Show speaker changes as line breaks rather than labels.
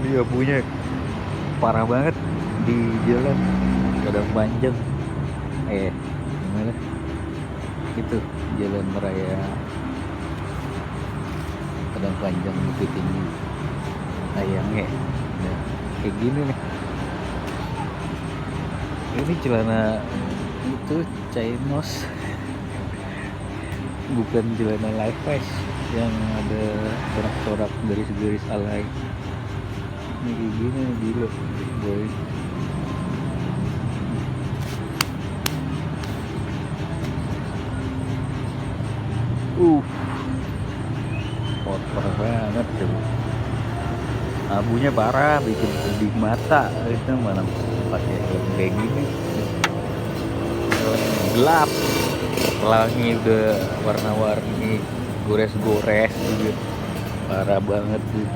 Iya punya parah banget di jalan kadang panjang. Gimana itu jalan raya kadang panjang Bukit Tinggi sayangnya. Nah, kayak gini nih, ini celana itu Chainos, bukan celana Levi's yang ada corak-corak garis-garis alay. Ini kayak gini gila boy. uh Kotor banget tuh, abunya parah bikin pedih mata. Itu mana pakai helm kayak gini, helm gelap, pelangi udah warna-warni, gores-gores juga parah banget tuh.